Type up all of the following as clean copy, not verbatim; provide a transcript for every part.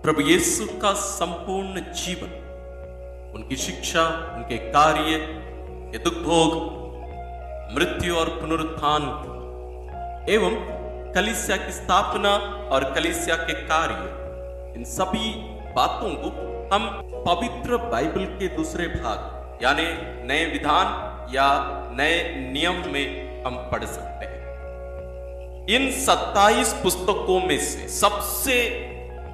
प्रभु यीशु का संपूर्ण जीवन, उनकी शिक्षा, उनके कार्य, ये दुख भोग, मृत्यु और पुनरुत्थान एवं कलीसिया की स्थापना और कलीसिया के कार्य, इन सभी बातों को हम पवित्र बाइबल के दूसरे भाग यानी नए विधान या नए नियम में हम पढ़ सकते हैं। इन 27 पुस्तकों में से सबसे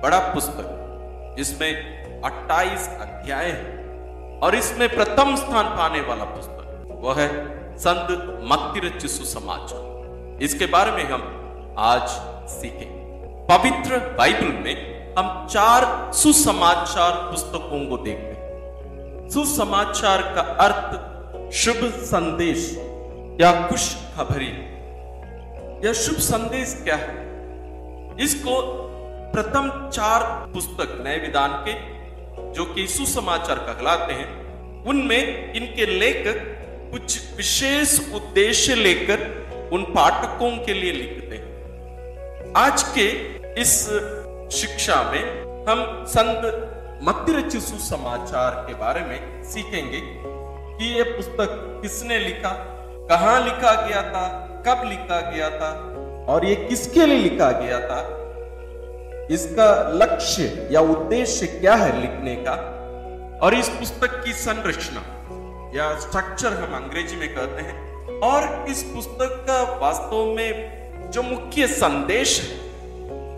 बड़ा पुस्तक जिसमें 28 अध्याय हैं और इसमें प्रथम स्थान पाने वाला पुस्तक वह है संत मत्ती रचित सुसमाचार। इसके बारे में हम आज सीखें। पवित्र बाइबल में हम 4 सुसमाचार पुस्तकों को देखते हैं। सुसमाचार का अर्थ शुभ संदेश या खुशखबरी। यह शुभ संदेश क्या है? इसको प्रथम 4 पुस्तक नए विधान के जो कि सुसमाचार कहलाते हैं, उनमें इनके लेखक कुछ विशेष उद्देश्य लेकर उन पाठकों के लिए लिखते हैं। आज के इस शिक्षा में हम संत मत्ती रचित सुसमाचार के बारे में सीखेंगे कि यह पुस्तक किसने लिखा, कहां लिखा गया था, कब लिखा गया था और ये किसके लिए लिखा गया था, इसका लक्ष्य या उद्देश्य क्या है लिखने का, और इस पुस्तक की संरचना या स्ट्रक्चर हम अंग्रेजी में कहते हैं, और इस पुस्तक का वास्तव में जो मुख्य संदेश है,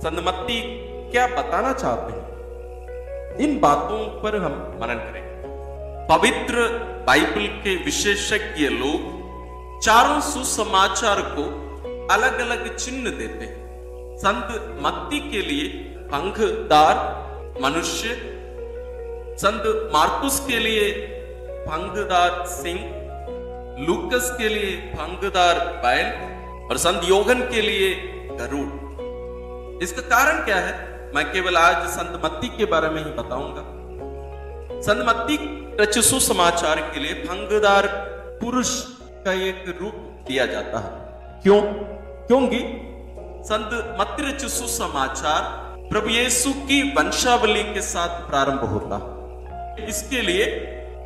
संत मत्ती क्या बताना चाहते हैं, इन बातों पर हम मनन करेंगे। पवित्र बाइबल के विशेषज्ञ लोग चारों सुसमाचार को अलग अलग चिन्ह देते हैं। संत मत्ती के लिए पंखदार मनुष्य, संत मार्कुस के लिए पंखदार सिंह, लूकस के लिए पंखदार बैल और संत योहन के लिए गरुड़। इसका कारण क्या है, मैं केवल आज संत मत्ती के बारे में ही बताऊंगा। संत मत्ती रचित सुसमाचार के लिए पंखदार पुरुष का एक रूप दिया जाता है। क्यों? क्योंकि संत मत्ती रचित सुसमाचार प्रभु यीशु की वंशावली के साथ प्रारंभ होता है। इसके लिए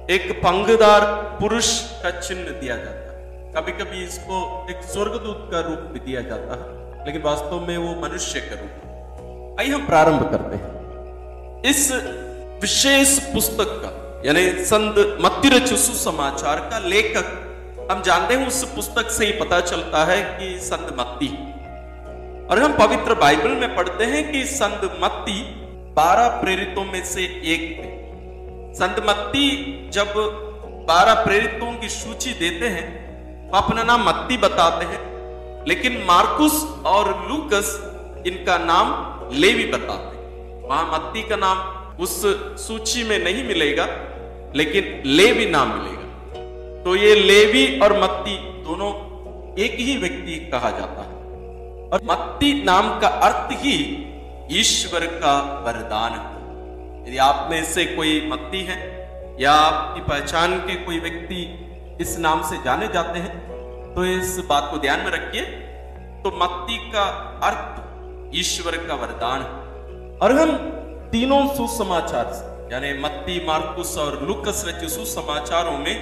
एक पंखदार पुरुष का चिन्ह दिया जाता है। कभी कभी इसको एक स्वर्गदूत का रूप भी दिया जाता है, लेकिन वास्तव में वो मनुष्य का रूप है। आइए हम प्रारंभ करते हैं। इस विशेष पुस्तक का यानी संत मत्ती रचित सुसमाचार का लेखक हम जानते हैं, उस पुस्तक से ही पता चलता है कि संत मत्ती। और हम पवित्र बाइबल में पढ़ते हैं कि संत मत्ती 12 प्रेरितों में से एक थे। संत मत्ती जब 12 प्रेरितों की सूची देते हैं तो अपना नाम मत्ती बताते हैं, लेकिन मार्कुस और लूकस इनका नाम लेवी बताते हैं। वहां मत्ती का नाम उस सूची में नहीं मिलेगा, लेकिन लेवी नाम मिलेगा। तो ये लेवी और मत्ती दोनों एक ही व्यक्ति कहा जाता है, और मत्ती नाम का अर्थ ही ईश्वर का वरदान है। यदि आप में से कोई मत्ती है या आपकी पहचान के कोई व्यक्ति इस नाम से जाने जाते हैं तो इस बात को ध्यान में रखिए। तो मत्ती का अर्थ ईश्वर का वरदान है। और हम तीनों सुसमाचार यानी मत्ती, मार्कुस और लूकस रचित सुसमाचारों में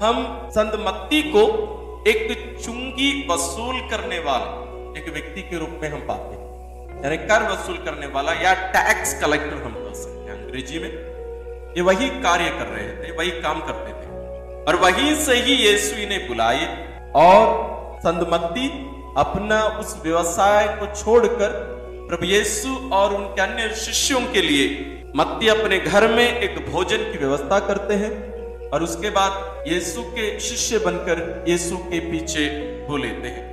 हम संत मत्ती को एक चुंगी वसूल करने वाला एक व्यक्ति के रूप में हम पाते हैं, यानी कर वसूल करने वाला या टैक्स कलेक्टर हम कह सकते हैं अंग्रेजी में। ये वही कार्य कर रहे थे, वही काम करते थे, और वहीं से ही यीशु इन्हें बुलाए। और संत मत्ती अपना उस व्यवसाय को छोड़कर प्रभु यीशु और उनके अन्य शिष्यों के लिए मत्ती अपने घर में एक भोजन की व्यवस्था करते हैं, और उसके बाद यीशु के शिष्य बनकर यीशु के पीछे हो लेते हैं।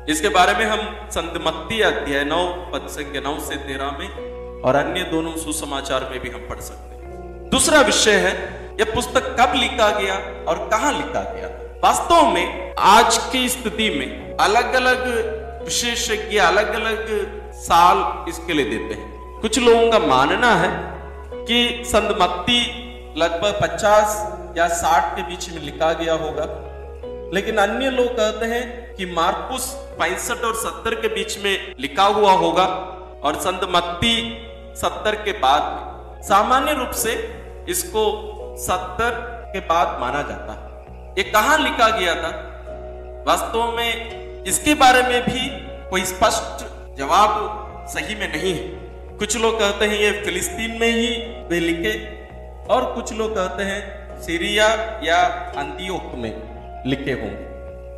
इसके बारे में हम संत मत्ती अध्याय 9 पद संख्या 9 से 13 में और अन्य दोनों सुसमाचार में भी हम पढ़ सकते हैं। दूसरा विषय है यह पुस्तक कब लिखा गया और कहां लिखा गया। वास्तव में आज की स्थिति में अलग अलग विशेषज्ञ अलग अलग साल इसके लिए देते हैं। कुछ लोगों का मानना है कि संत मत्ती लगभग 50 या 60 के बीच में लिखा गया होगा, लेकिन अन्य लोग कहते हैं कि मार्कुस 65 और 70 के बीच में लिखा हुआ होगा, और संत मत्ती 70 के बाद में, सामान्य रूप से इसको 70 के बाद माना जाता है। ये कहां लिखा गया था, वास्तव में इसके बारे में भी कोई स्पष्ट जवाब सही में नहीं है। कुछ लोग कहते हैं ये फिलिस्तीन में ही वे लिखे, और कुछ लोग कहते हैं सीरिया या अंतियोक में लिखे होंगे।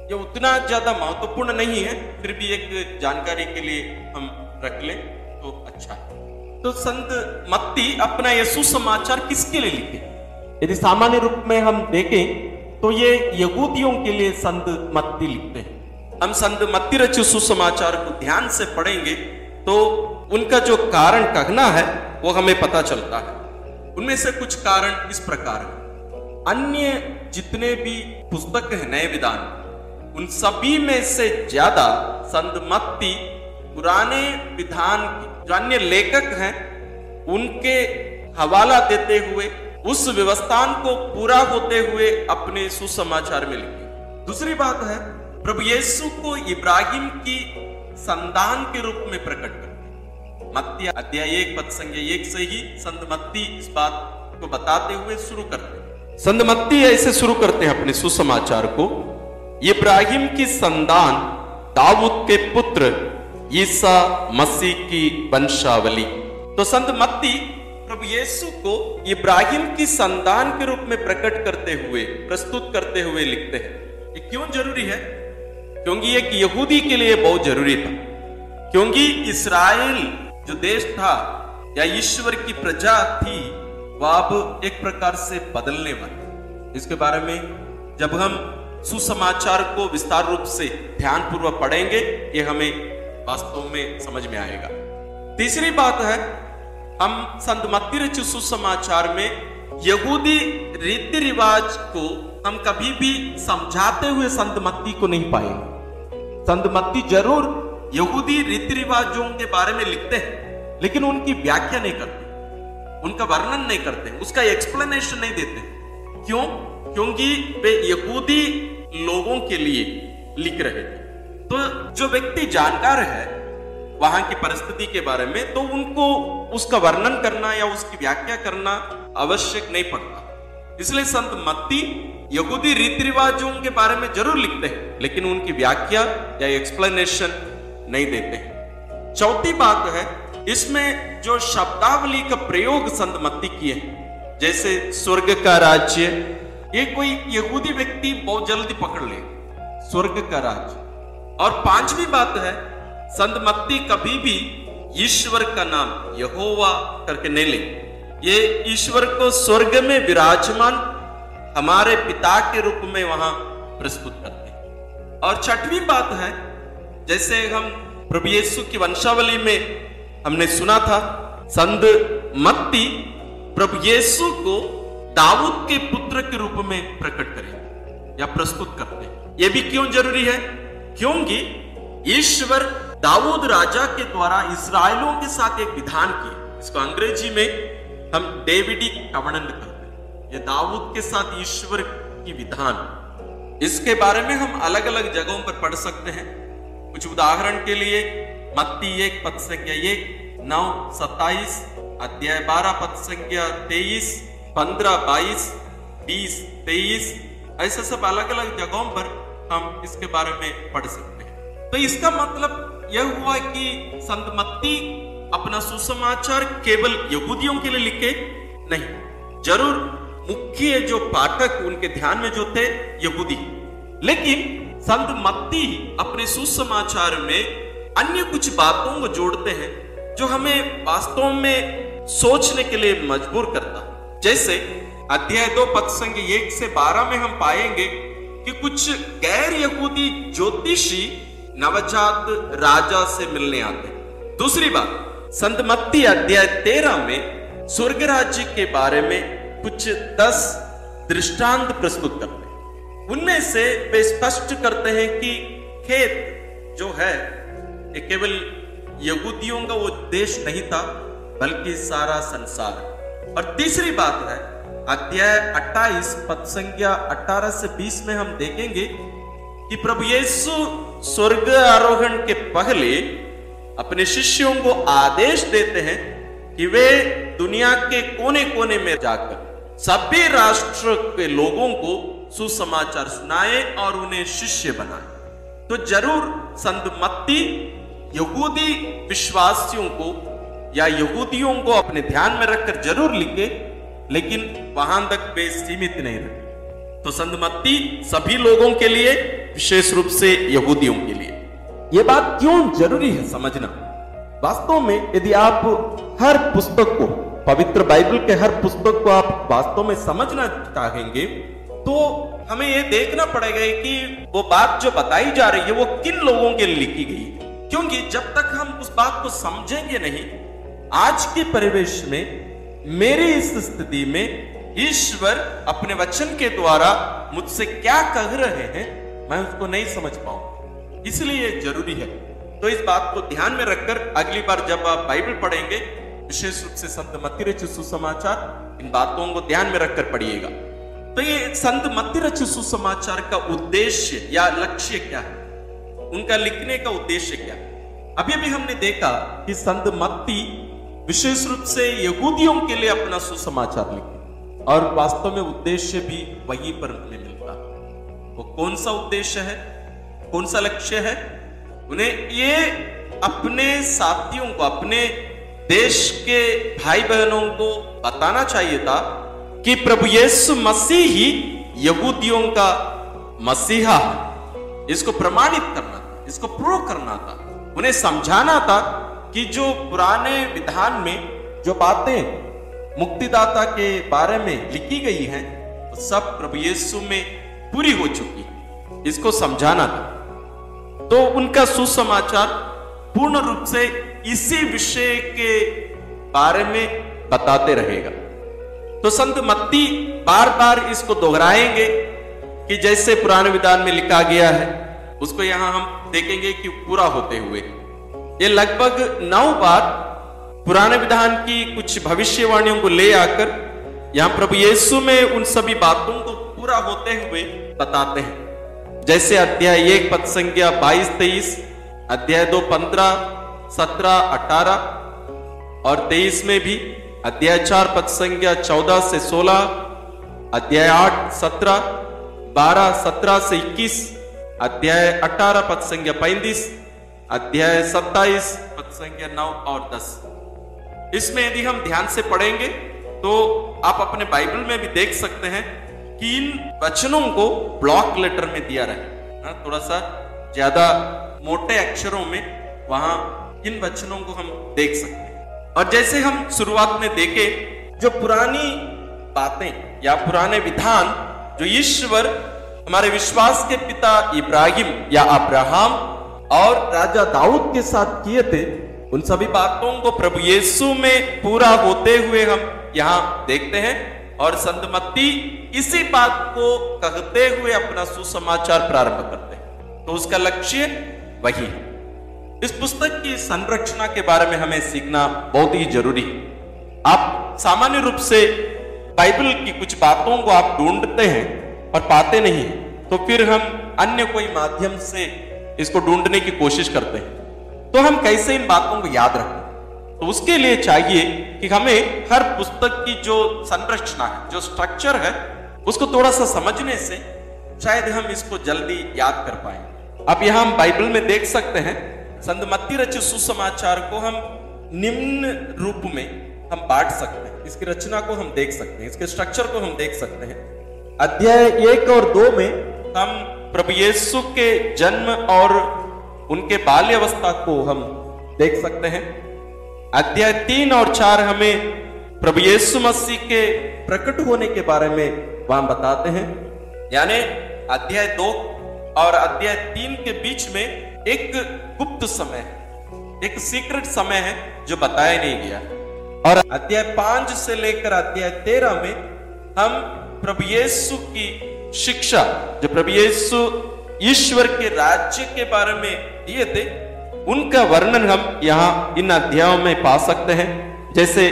ये उतना ज्यादा महत्वपूर्ण नहीं है, फिर भी एक जानकारी के लिए हम रख लें तो अच्छा है। तो संत मत्ती अपना ये सुसमाचार किसके लिए लिखे? यदि सामान्य रूप में हम देखें तो ये यहूदियों के लिए संत मत्ती लिखते हैं। हम संत मत्ती रचित सुसमाचार को ध्यान से पढ़ेंगे तो उनका जो कारण कहना है वो हमें पता चलता है। उनमें से कुछ कारण इस प्रकार है। अन्य जितने भी पुस्तक है नए विधान, उन सभी में से ज्यादा संत मत्ती पुराने विधान के जो अन्य लेखक हैं उनके हवाला देते हुए उस व्यवस्थान को पूरा होते हुए अपने सुसमाचार में लिखे। दूसरी बात है, प्रभु यीशु को इब्राहिम की संतान के रूप में प्रकट करते हैं। मत्ती अध्याय 1 पद संख्या 1 से ही संत मत्ती इस बात को बताते हुए शुरू करते हैं। संत मत्ती ऐसे शुरू करते हैं अपने सुसमाचार को, इब्राहिम की संतान, दाऊद के पुत्र, ईसा मसीह की वंशावली। तो संत मत्ती प्रभु यीशु को इब्राहिम की संतान के रूप में प्रकट करते हुए, प्रस्तुत करते हुए लिखते हैं। ये क्यों जरूरी है? क्योंकि एक यहूदी के लिए बहुत जरूरी था, क्योंकि इस्राएल जो देश था या ईश्वर की प्रजा थी वह अब एक प्रकार से बदलने वाली। इसके बारे में जब हम सुसमाचार को विस्तार रूप से ध्यानपूर्वक पढ़ेंगे ये हमें वास्तव में समझ में आएगा। तीसरी बात है, हम संत मत्ती रचित सुसमाचार में यहूदी रीति रिवाज को हम कभी भी समझाते हुए संत मत्ती को नहीं पाएंगे। संत मत्ती जरूर यहूदी रीति रिवाजों के बारे में लिखते हैं, लेकिन उनकी व्याख्या नहीं करते, उनका वर्णन नहीं करते, उसका एक्सप्लेनेशन नहीं देते। क्यों? क्योंकि वे यहूदी लोगों के लिए लिख रहे थे। तो जो व्यक्ति जानकार है वहां की परिस्थिति के बारे में, तो उनको उसका वर्णन करना या उसकी व्याख्या करना आवश्यक नहीं पड़ता। इसलिए संत मत्ती यहूदी रीति रिवाजों के बारे में जरूर लिखते हैं, लेकिन उनकी व्याख्या या एक्सप्लेनेशन नहीं देते हैं। चौथी बात है, इसमें जो शब्दावली का प्रयोग संत मत्ती किए हैं, जैसे स्वर्ग का राज्य, ये कोई यहूदी व्यक्ति बहुत जल्दी पकड़ ले, स्वर्ग का राज्य। और पांचवी बात है, संत मत्ती कभी भी ईश्वर का नाम यहोवा करके नहीं ले, ये ईश्वर को स्वर्ग में विराजमान हमारे पिता के रूप में वहां प्रस्तुत करते हैं। और छठवीं बात है, जैसे हम प्रभु यीशु की वंशावली में हमने सुना था, संत मत्ती प्रभु यीशु को दाऊद के पुत्र के रूप में प्रकट करें या प्रस्तुत करते हैं। यह भी क्यों जरूरी है? क्योंकि ईश्वर दाऊद राजा के द्वारा इस्राएलियों के साथ एक विधान किया, इसको अंग्रेजी में हम डेविडी कवनेंट कहते हैं। यह दाऊद के साथ ईश्वर की विधान, इसके बारे में हम अलग अलग जगहों पर पढ़ सकते हैं। कुछ उदाहरण के लिए मत्ती 1 पद संख्या 1, 9, 27, अध्याय 12 पद संख्या 23, 15, 22, 20, 23, ऐसे सब अलग अलग जगहों पर हम इसके बारे में पढ़ सकते हैं। तो इसका मतलब यह हुआ कि संत मत्ती अपना सुसमाचार केवल यहूदियों के लिए लिखे नहीं, जरूर मुख्य जो पाठक उनके ध्यान में जो थे यहूदी, लेकिन संत मत्ती अपने सुसमाचार में अन्य कुछ बातों को जोड़ते हैं जो हमें वास्तव में सोचने के लिए मजबूर करता। जैसे अध्याय 2 पद संख्या 1 से 12 में हम पाएंगे कि कुछ गैर यहूदी ज्योतिषी नवजात राजा से मिलने आते हैं। दूसरी बात, संत मत्ती अध्याय 13 में स्वर्ग राज्य के बारे में कुछ 10 दृष्टांत प्रस्तुत करते हैं। उनमें से वे स्पष्ट करते हैं कि खेत जो है ये केवल यहूदियों का वो देश नहीं था, बल्कि सारा संसार। और तीसरी बात है, अध्याय 28 पद संख्या 18 से 20 में हम देखेंगे कि प्रभु यीशु स्वर्ग आरोहण के पहले अपने शिष्यों को आदेश देते हैं कि वे दुनिया के कोने कोने में जाकर सभी राष्ट्र के लोगों को सुसमाचार सुनाए और उन्हें शिष्य बनाए। तो जरूर संत मत्ती यहूदी विश्वासियों को या यहूदियों को अपने ध्यान में रखकर जरूर लिखे, लेकिन वहां तक वे सीमित नहीं रहे। तो संत मत्ती सभी लोगों के लिए, विशेष रूप से यहूदियों के लिए। यह बात क्यों जरूरी है समझना? वास्तव में यदि आप हर पुस्तक को, पवित्र बाइबल के हर पुस्तक को आप वास्तव में समझना चाहेंगे, तो हमें यह देखना पड़ेगा कि वो बात जो बताई जा रही है वो किन लोगों के लिए लिखी गई। क्योंकि जब तक हम उस बात को समझेंगे नहीं, आज के परिवेश में, मेरी इस स्थिति में ईश्वर अपने वचन के द्वारा मुझसे क्या कह रहे हैं, मैं उसको नहीं समझ पाऊं। इसलिए जरूरी है। तो इस बात को ध्यान में रखकर अगली बार जब आप बाइबल पढ़ेंगे, विशेष रूप से संत मत्ती रचित सुसमाचार, इन बातों को ध्यान में रखकर पढ़िएगा। तो ये संत मत्ती रचित सुसमाचार का उद्देश्य या लक्ष्य क्या है, उनका लिखने का उद्देश्य क्या है? अभी अभी हमने देखा कि संत मत्ती विशेष रूप से यहूदियों के लिए अपना सुसमाचार लिखे, और वास्तव में उद्देश्य भी वहीं पर हमें मिलता है। वो कौन सा उद्देश्य है, कौन सा लक्ष्य है? उन्हें ये अपने साथियों को, अपने देश के भाई बहनों को बताना चाहिए था कि प्रभु यीशु मसीह ही यहूदियों का मसीहा है। इसको प्रमाणित करना था, इसको प्रूव करना था, उन्हें समझाना था कि जो पुराने विधान में जो बातें मुक्तिदाता के बारे में लिखी गई हैं, वो सब प्रभु यीशु में पूरी हो चुकी, इसको समझाना था। तो उनका सुसमाचार पूर्ण रूप से इसी विषय के बारे में बताते रहेगा। तो संत मत्ती बार बार इसको दोहराएंगे कि जैसे पुराने विधान में लिखा गया है, उसको यहां हम देखेंगे कि पूरा होते हुए ये लगभग 9 बार पुराने विधान की कुछ भविष्यवाणियों को ले आकर यहां प्रभु यीशु में उन सभी बातों को पूरा होते हुए बताते हैं। जैसे अध्याय 1 पद संख्या 22-23, अध्याय 2 15, 17, 18 और 23 में भी, अध्याय 4 पद संख्या 14 से 16, अध्याय 8 17, 12 17 से 21, अध्याय 18 पद संख्या 35, अध्याय 27 पद संख्या 9 और 10। इसमें यदि हम ध्यान से पढ़ेंगे तो आप अपने बाइबल में भी देख सकते हैं कि इन वचनों को ब्लॉक लेटर में दिया रहा है, थोड़ा सा ज्यादा मोटे अक्षरों में वहां इन वचनों को हम देख सकते हैं। और जैसे हम शुरुआत में देखे, जो पुरानी बातें या पुराने विधान जो ईश्वर हमारे विश्वास के पिता इब्राहिम या अब्राहम और राजा दाऊद के साथ किए थे, उन सभी बातों को प्रभु यीशु में पूरा होते हुए हम यहां देखते हैं। और संत मत्ती इसी बात को कहते हुए अपना सुसमाचार प्रारंभ करते हैं। तो उसका लक्ष्य वही है। इस पुस्तक की संरचना के बारे में हमें सीखना बहुत ही जरूरी है। आप सामान्य रूप से बाइबल की कुछ बातों को आप ढूंढते हैं और पाते नहीं है, तो फिर हम अन्य कोई माध्यम से इसको ढूंढने की कोशिश करते हैं। तो हम कैसे इन बातों को याद रखें? तो उसके लिए चाहिए कि हमें हर पुस्तक की जो संरचना है, जो स्ट्रक्चर है, उसको थोड़ा सा समझने से शायद हम इसको जल्दी याद कर पाएंगे। अब यहां हम बाइबल में देख सकते हैं, संत मत्ती रचित सुसमाचार को हम निम्न रूप में हम बांट सकते हैं। इसकी रचना को हम देख सकते हैं, इसके स्ट्रक्चर को हम देख सकते हैं। अध्याय 1 और 2 में हम प्रभु यीशु के जन्म और उनके बाल्यावस्था को हम देख सकते हैं। अध्याय 3 और 4 हमें प्रभु यीशु मसीह के प्रकट होने के बारे में वहां बताते हैं। यानी अध्याय 2 और अध्याय 3 के बीच में एक गुप्त समय, एक सीक्रेट समय है जो बताया नहीं गया। और अध्याय 5 से लेकर अध्याय 13 में हम प्रभु यीशु की शिक्षा, जो प्रभु यीशु ईश्वर के राज्य के बारे में दिए थे, उनका वर्णन हम यहाँ इन अध्यायों में पा सकते हैं। जैसे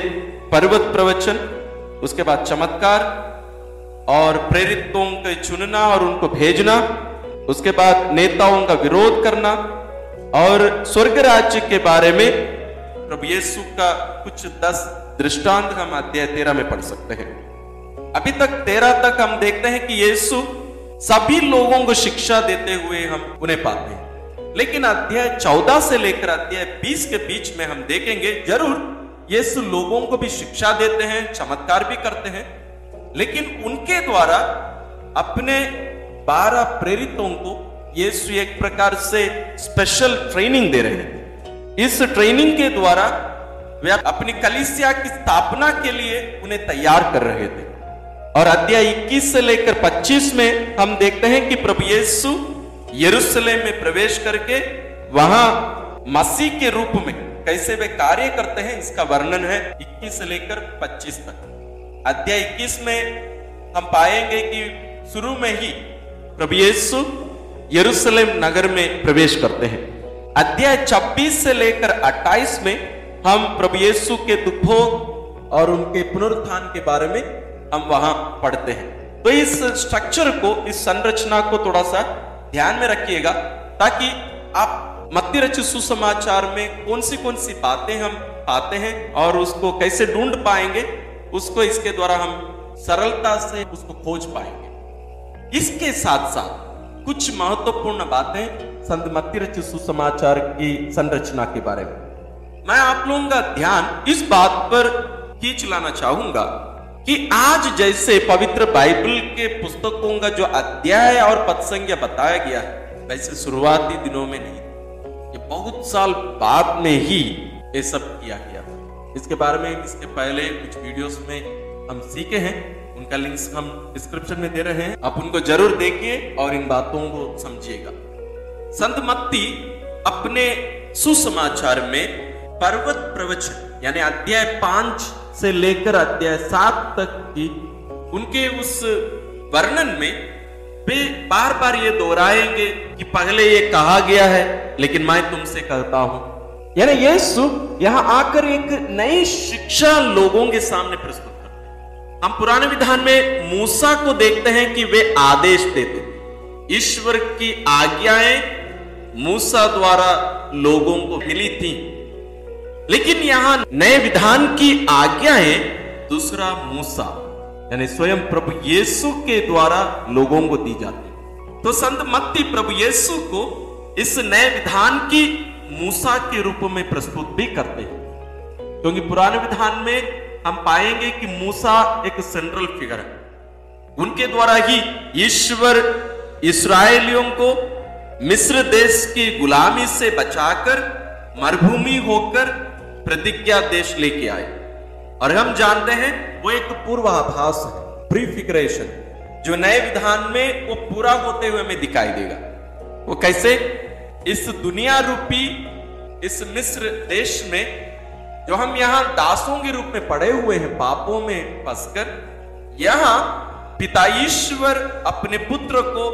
पर्वत प्रवचन, उसके बाद चमत्कार और प्रेरितों के चुनना और उनको भेजना, उसके बाद नेताओं का विरोध करना और स्वर्ग राज्य के बारे में प्रभु यीशु का कुछ 10 दृष्टांत हम अध्याय 13 में पढ़ सकते हैं। अभी तक 13 तक हम देखते हैं कि यीशु सभी लोगों को शिक्षा देते हुए हम उन्हें पाते हैं, लेकिन अध्याय 14 से लेकर अध्याय 20 के बीच में हम देखेंगे जरूर यीशु लोगों को भी शिक्षा देते हैं, चमत्कार भी करते हैं, लेकिन उनके द्वारा अपने 12 प्रेरितों को यीशु एक प्रकार से स्पेशल ट्रेनिंग दे रहे हैं। इस ट्रेनिंग के द्वारा वे अपनी कलीसिया की स्थापना के लिए उन्हें तैयार कर रहे थे। और अध्याय 21 से लेकर 25 में हम देखते हैं कि प्रभु यीशु यरूशलेम में प्रवेश करके वहां मसीह के रूप में कैसे वे कार्य करते हैं, इसका वर्णन है 21 से लेकर 25 तक। अध्याय 21 में हम पाएंगे कि शुरू में ही प्रभु यीशु यरूशलेम नगर में प्रवेश करते हैं। अध्याय 26 से लेकर 28 में हम प्रभु यीशु के दुखभोग और उनके पुनरुत्थान के बारे में हम वहां पढ़ते हैं। तो इस स्ट्रक्चर को, इस संरचना को थोड़ा सा ध्यान में रखिएगा, ताकि आप मत्ती रचित सुसमाचार में कौन सी बातें हम पाते हैं और उसको कैसे ढूंढ पाएंगे, उसको इसके द्वारा हम सरलता से उसको खोज पाएंगे। इसके साथ साथ कुछ महत्वपूर्ण बातें संत मत्ती रचित सुसमाचार की संरचना के बारे में मैं आप लोगों का ध्यान इस बात पर खींच लाना चाहूंगा कि आज जैसे पवित्र बाइबल के पुस्तकों का जो अध्याय और पद संख्या बताया गया है, वैसे शुरुआती दिनों में नहीं, ये बहुत साल बाद में ही ये सब किया गया। इसके बारे में इसके पहले कुछ वीडियोस में हम सीखे हैं, उनका लिंक्स हम डिस्क्रिप्शन में दे रहे हैं, आप उनको जरूर देखिए और इन बातों को समझिएगा। संत मत्ती अपने सुसमाचार में पर्वत प्रवचन यानी अध्याय 5 से लेकर अध्याय 7 तक की उनके उस वर्णन में वे बार बार ये दोहराएंगे कि पहले ये कहा गया है लेकिन मैं तुमसे कहता हूं, यानी यीशु यहां आकर एक नई शिक्षा लोगों के सामने प्रस्तुत करते हैं। हम पुराने विधान में मूसा को देखते हैं कि वे आदेश देते, ईश्वर की आज्ञाएं मूसा द्वारा लोगों को मिली थी, लेकिन यहां नए विधान की आज्ञाएं दूसरा मूसा यानी स्वयं प्रभु यीशु के द्वारा लोगों को दी जाती। तो संत मत्ती प्रभु यीशु को इस नए विधान की मूसा के रूप में प्रस्तुत भी करते हैं, क्योंकि पुराने विधान में हम पाएंगे कि मूसा एक सेंट्रल फिगर है। उनके द्वारा ही ईश्वर इस्राएलियों को मिस्र देश की गुलामी से बचाकर मरुभूमि होकर प्रतिज्ञा देश लेके आए। और हम जानते हैं वो एक पूर्वाभास है, प्रीफिगरेशन, जो नए विधान में वो पूरा होते हुए हमें दिखाई देगा। वो कैसे? इस दुनिया रूपी इस मिस्र देश में जो हम यहां दासों के रूप में पड़े हुए हैं, पापों में फंसकर, यहां पिता ईश्वर अपने पुत्र को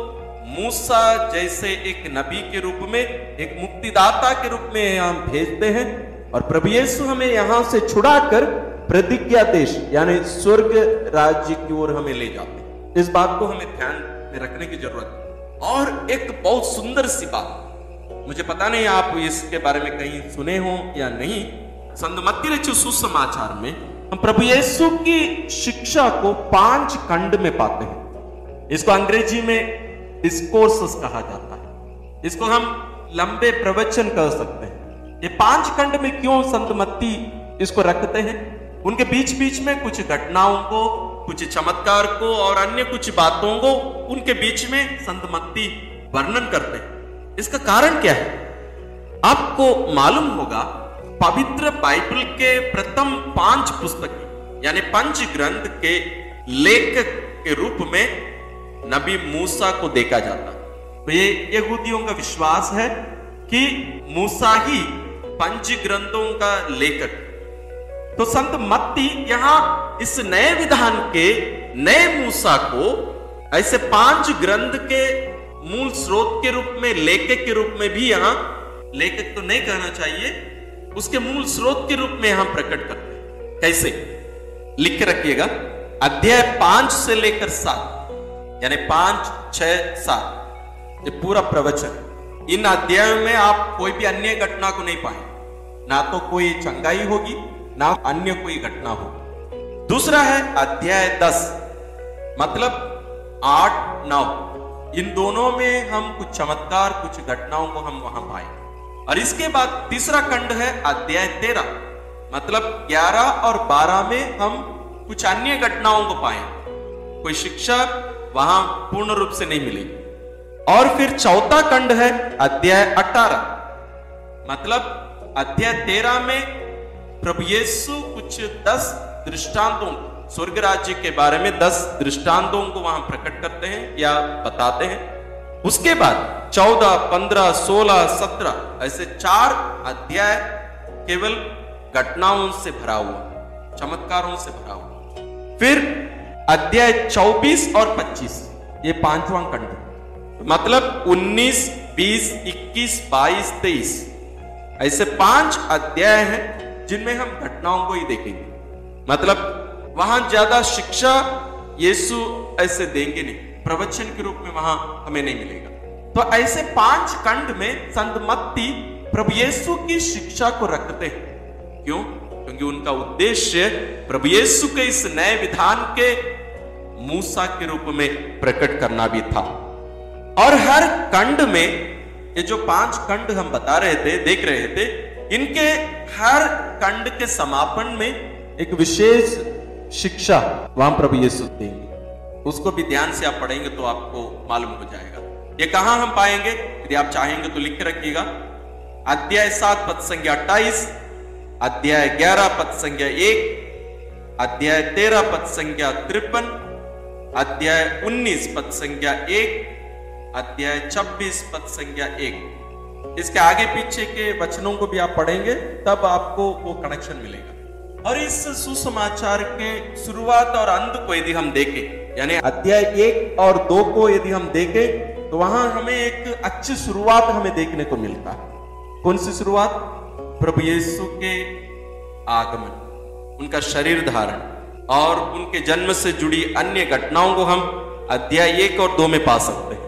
मूसा जैसे एक नबी के रूप में, एक मुक्तिदाता के रूप में यहां भेजते हैं, और प्रभु यीशु हमें यहां से छुड़ाकर प्रतिज्ञा देश यानी स्वर्ग राज्य की ओर हमें ले जाते हैं। इस बात को हमें ध्यान में रखने की जरूरत है। और एक बहुत सुंदर सी बात, मुझे पता नहीं आप इसके बारे में कहीं सुने हो या नहीं, संत मत्ती रचित सुसमाचार में हम प्रभु यीशु की शिक्षा को 5 खंड में पाते हैं। इसको अंग्रेजी में डिस्कोर्सेस कहा जाता है, इसको हम लंबे प्रवचन कह सकते हैं। ये 5 खंड में क्यों संत मत्ती इसको रखते हैं? उनके बीच बीच में कुछ घटनाओं को, कुछ चमत्कार को और अन्य कुछ बातों को उनके बीच में संत मत्ती वर्णन करते हैं। इसका कारण क्या है? आपको मालूम होगा, पवित्र बाइबल के प्रथम 5 पुस्तक यानी 5 ग्रंथ के लेखक के रूप में नबी मूसा को देखा जाता है। तो ये यहूदियों का विश्वास है कि मूसा ही 5 ग्रंथों का लेखक। तो संत मत्ती यहां इस नए विधान के नए मूसा को ऐसे 5 ग्रंथ के मूल स्रोत के रूप में, लेखक के रूप में भी, यहां लेखक तो नहीं कहना चाहिए, उसके मूल स्रोत के रूप में यहां प्रकट करते हैं। कैसे? लिख के रखिएगा, अध्याय 5 से लेकर 7 यानी 5, 6, 7 ये पूरा प्रवचन। इन अध्यायों में आप कोई भी अन्य घटना को नहीं पाएंगे, ना तो कोई चंगाई होगी, ना अन्य कोई घटना होगी। दूसरा है अध्याय 10, मतलब 8-9, इन दोनों में हम कुछ चमत्कार, कुछ घटनाओं को हम वहां पाए। और इसके बाद तीसरा खंड है अध्याय 13, मतलब 11 और 12 में हम कुछ अन्य घटनाओं को पाए। कोई शिक्षा वहां पूर्ण रूप से नहीं मिली। और फिर चौथा खंड है अध्याय 18, मतलब अध्याय 13 में प्रभु यीशु कुछ 10 दृष्टांतों, स्वर्ग राज्य के बारे में 10 दृष्टांतों को वहां प्रकट करते हैं या बताते हैं। उसके बाद 14, 15, 16, 17 ऐसे 4 अध्याय केवल घटनाओं से भरा हुआ, चमत्कारों से भरा हुआ। फिर अध्याय 24 और 25, ये 5वां खंड, मतलब 19, 20, 21, 22, 23 ऐसे 5 अध्याय हैं जिनमें हम घटनाओं को ही देखेंगे। मतलब वहां ज्यादा शिक्षा यीशु ऐसे देंगे नहीं, प्रवचन के रूप में वहां हमें नहीं मिलेगा। तो ऐसे 5 खंड में संत मत्ती प्रभु यीशु की शिक्षा को रखते हैं। क्यों? क्योंकि उनका उद्देश्य प्रभु यीशु के इस नए विधान के मूसा के रूप में प्रकट करना भी था। और हर खंड में, ये जो 5 खंड हम बता रहे थे, देख रहे थे, इनके हर खंड के समापन में एक विशेष शिक्षा वहां प्रभु यीशु देंगे। उसको भी ध्यान से आप पढ़ेंगे तो आपको मालूम हो जाएगा। ये कहां हम पाएंगे, यदि आप चाहेंगे तो लिख के रखिएगा। अध्याय 7 पद संख्या 28, अध्याय 11 पद संख्या 1, अध्याय 13 पद संख्या 53, अध्याय 19 पद संख्या 1, अध्याय 26 पद संख्या 1। इसके आगे पीछे के वचनों को भी आप पढ़ेंगे, तब आपको वो कनेक्शन मिलेगा। और इस सुसमाचार के शुरुआत और अंत को यदि हम देखें, यानी अध्याय 1 और 2 को यदि हम देखें, तो वहां हमें एक अच्छी शुरुआत हमें देखने को मिलता है। कौन सी शुरुआत? प्रभु यीशु के आगमन, उनका शरीर धारण और उनके जन्म से जुड़ी अन्य घटनाओं को हम अध्याय 1 और 2 में पा सकते हैं।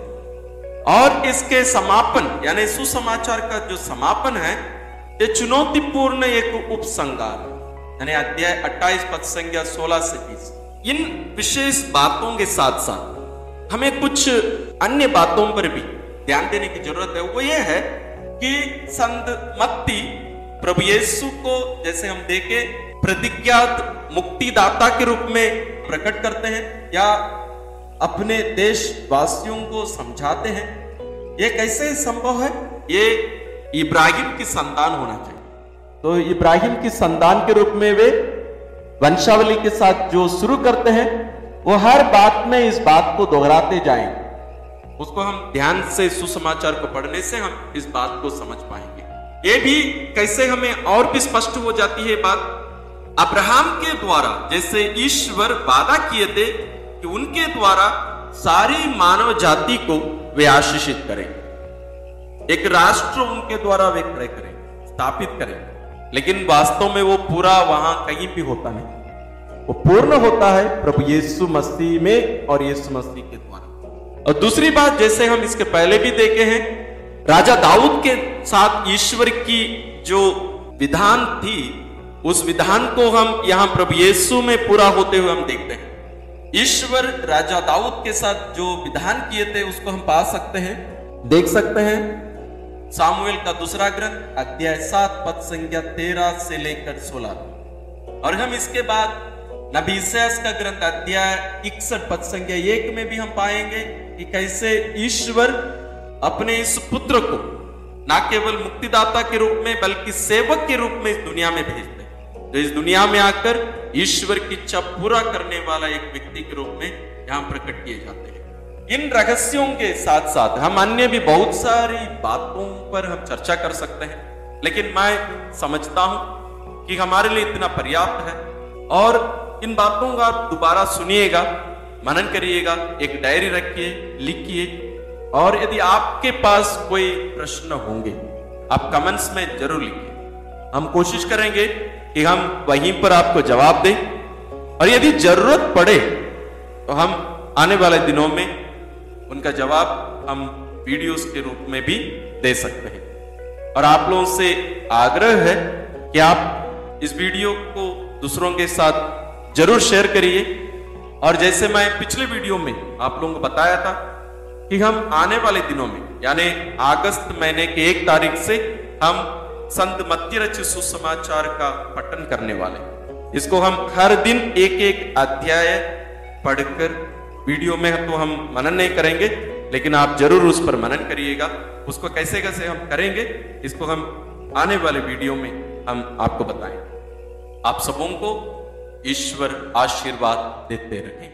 और इसके समापन, यानी सुसमाचार का जो समापन है, ये चुनौतीपूर्ण एक उपसंहार, यानी अध्याय 28 पद संख्या 16 से 20। इन विशेष बातों के साथ साथ हमें कुछ अन्य बातों पर भी ध्यान देने की जरूरत है। वो ये है कि संत मत्ती प्रभु यीशु को, जैसे हम देखें, प्रतिज्ञात मुक्तिदाता के रूप में प्रकट करते हैं या अपने देशवासियों को समझाते हैं। ये कैसे संभव है? ये इब्राहिम की संतान होना चाहिए। तो इब्राहिम की संतान के रूप में वे वंशावली के साथ जो शुरू करते हैं, वो हर बात में इस बात को दोहराते जाएंगे। उसको हम ध्यान से, सुसमाचार को पढ़ने से हम इस बात को समझ पाएंगे। ये भी कैसे हमें और भी स्पष्ट हो जाती है बात, अब्राहम के द्वारा जैसे ईश्वर वादा किए थे कि उनके द्वारा सारी मानव जाति को वे आशीषित करें, एक राष्ट्र उनके द्वारा वे खड़े करें, स्थापित करें। लेकिन वास्तव में वो पूरा वहां कहीं भी होता नहीं, वो पूर्ण होता है प्रभु यीशु मसीह में और यीशु मसीह के द्वारा। और दूसरी बात, जैसे हम इसके पहले भी देखे हैं, राजा दाऊद के साथ ईश्वर की जो विधान थी, उस विधान को हम यहां प्रभु यीशु में पूरा होते हुए हम देखते हैं। ईश्वर राजा दाऊद के साथ जो विधान किए थे, उसको हम पा सकते हैं, देख सकते हैं। सामुएल का दूसरा ग्रंथ अध्याय 7 पद संख्या 13 से लेकर 16। और हम इसके बाद नबी इसायाह का ग्रंथ अध्याय 61 पद संख्या 1 में भी हम पाएंगे कि कैसे ईश्वर अपने इस पुत्र को ना केवल मुक्तिदाता के रूप में बल्कि सेवक के रूप में इस दुनिया में भेजते हैं, जो इस दुनिया में आकर ईश्वर की इच्छा पूरा करने वाला एक व्यक्ति के रूप में यहां प्रकट किए जाते हैं। इन रहस्यों के साथ साथ हम अन्य भी बहुत सारी बातों पर हम चर्चा कर सकते हैं, लेकिन मैं समझता हूं कि हमारे लिए इतना पर्याप्त है। और इन बातों का आप दोबारा सुनिएगा, मनन करिएगा, एक डायरी रखिए, लिखिए। और यदि आपके पास कोई प्रश्न होंगे, आप कमेंट्स में जरूर लिखिए। हम कोशिश करेंगे कि हम वहीं पर आपको जवाब दें, और यदि जरूरत पड़े तो हम आने वाले दिनों में उनका जवाब हम वीडियोस के रूप में भी दे सकते हैं। और आप लोगों से आग्रह है कि आप इस वीडियो को दूसरों के साथ जरूर शेयर करिए। और जैसे मैं पिछले वीडियो में आप लोगों को बताया था कि हम आने वाले दिनों में यानी अगस्त महीने के 1 तारीख से हम संत मत्ती रचित सुसमाचार का पठन करने वाले। इसको हम हर दिन एक एक अध्याय पढ़कर वीडियो में तो हम मनन नहीं करेंगे, लेकिन आप जरूर उस पर मनन करिएगा। उसको कैसे कैसे हम करेंगे इसको हम आने वाले वीडियो में हम आपको बताएंगे। आप सबों को ईश्वर आशीर्वाद देते रहे।